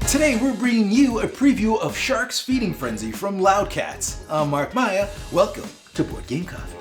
Today we're bringing you a preview of Shark's Feeding Frenzy from Loudcats. I'm Mark Maya. Welcome to Board Game Coffee.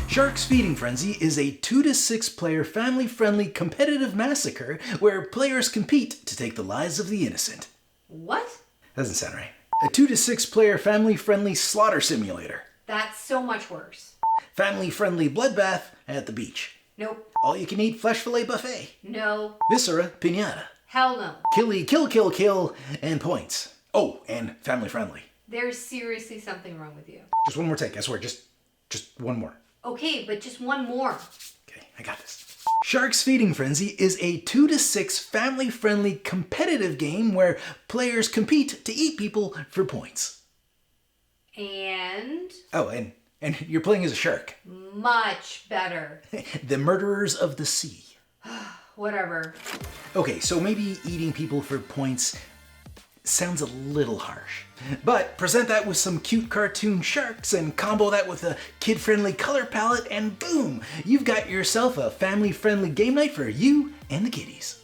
Shark's Feeding Frenzy is a 2 to 6 player family-friendly competitive massacre where players compete to take the lives of the innocent. What? Doesn't sound right. A 2 to 6 player family-friendly slaughter simulator. That's so much worse. Family-friendly bloodbath at the beach. Nope. All-you-can-eat flesh fillet buffet. No. Viscera pinata. Hell no. Killy, kill, and points. Oh, and family-friendly. There's seriously something wrong with you. Just one more take, I swear. Just one more. Okay, but just one more. Okay, I got this. Shark's Feeding Frenzy is a 2 to 6 family-friendly competitive game where players compete to eat people for points. And? Oh, and you're playing as a shark. Much better. The murderers of the sea. Whatever. Okay, so maybe eating people for points sounds a little harsh. But present that with some cute cartoon sharks and combo that with a kid-friendly color palette and boom, you've got yourself a family-friendly game night for you and the kiddies.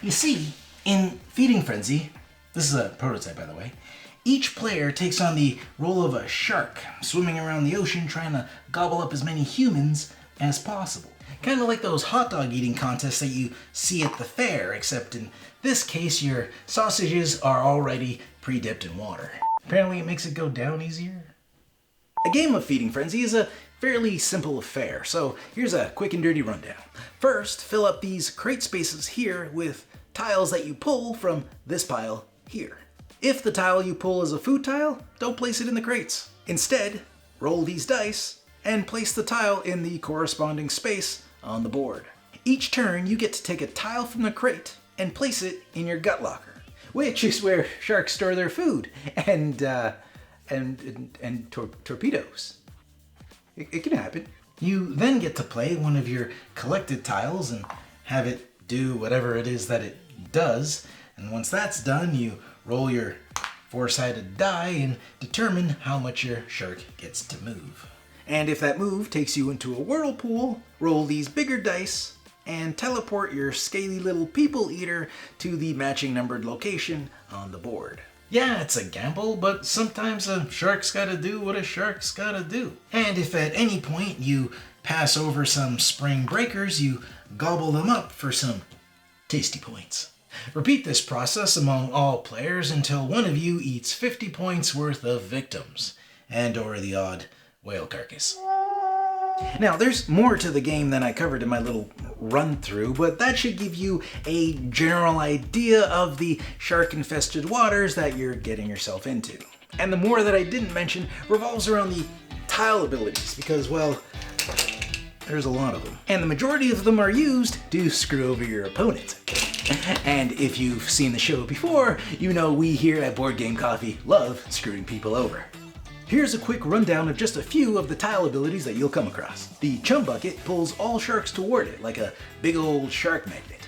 You see, in Feeding Frenzy, this is a prototype by the way, each player takes on the role of a shark, swimming around the ocean trying to gobble up as many humans as possible. Kind of like those hot dog eating contests that you see at the fair, except in this case your sausages are already pre-dipped in water. Apparently it makes it go down easier. A game of Feeding Frenzy is a fairly simple affair, so here's a quick and dirty rundown. First, fill up these crate spaces here with tiles that you pull from this pile here. If the tile you pull is a food tile, don't place it in the crates. Instead, roll these dice and place the tile in the corresponding space on the board. Each turn, you get to take a tile from the crate and place it in your gut locker, which is where sharks store their food and torpedoes. It can happen. You then get to play one of your collected tiles and have it do whatever it is that it does. And once that's done, you roll your 4-sided die and determine how much your shark gets to move. And if that move takes you into a whirlpool, roll these bigger dice and teleport your scaly little people eater to the matching numbered location on the board. Yeah, it's a gamble, but sometimes a shark's gotta do what a shark's gotta do. And if at any point you pass over some spring breakers, you gobble them up for some tasty points. Repeat this process among all players until one of you eats 50 points worth of victims, and/or the odd whale carcass. Now, there's more to the game than I covered in my little run-through, but that should give you a general idea of the shark-infested waters that you're getting yourself into. And the more that I didn't mention revolves around the tile abilities, because, well, there's a lot of them. And the majority of them are used to screw over your opponent. And if you've seen the show before, you know we here at Board Game Coffee love screwing people over. Here's a quick rundown of just a few of the tile abilities that you'll come across. The Chum Bucket pulls all sharks toward it like a big old shark magnet.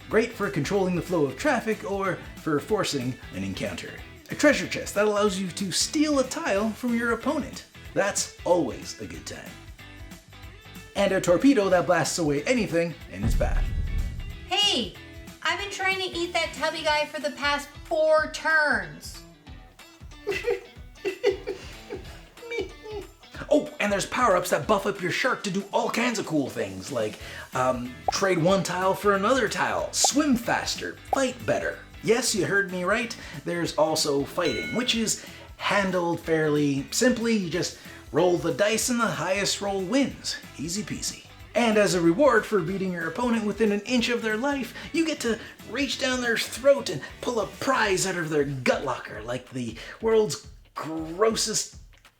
Great for controlling the flow of traffic or for forcing an encounter. A Treasure Chest that allows you to steal a tile from your opponent. That's always a good time. And a Torpedo that blasts away anything in its path. Hey! I've been trying to eat that tubby guy for the past 4 turns. Oh, and there's power-ups that buff up your shark to do all kinds of cool things, like trade one tile for another tile, swim faster, fight better. Yes, you heard me right. There's also fighting, which is handled fairly simply. You just roll the dice and the highest roll wins. Easy peasy. And as a reward for beating your opponent within an inch of their life, you get to reach down their throat and pull a prize out of their gut locker like the world's grossest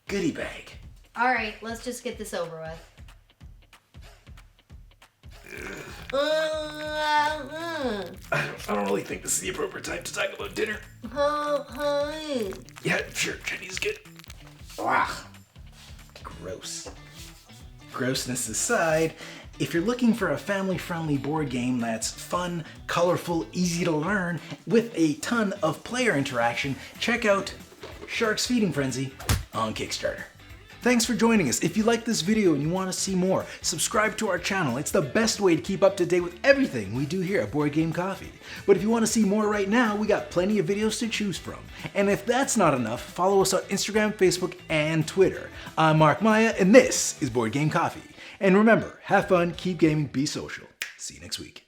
goodie bag. Alright, let's just get this over with. I don't really think this is the appropriate time to talk about dinner. Hi. Yeah, sure, Chinese is good. Ugh. Gross. Grossness aside, If you're looking for a family-friendly board game that's fun, colorful, easy to learn, with a ton of player interaction, check out Shark's Feeding Frenzy on Kickstarter. Thanks for joining us. If you like this video and you want to see more, subscribe to our channel. It's the best way to keep up to date with everything we do here at Board Game Coffee. But if you want to see more right now, we got plenty of videos to choose from. And if that's not enough, follow us on Instagram, Facebook, and Twitter. I'm Mark Maya, and this is Board Game Coffee. And remember, have fun, keep gaming, be social. See you next week.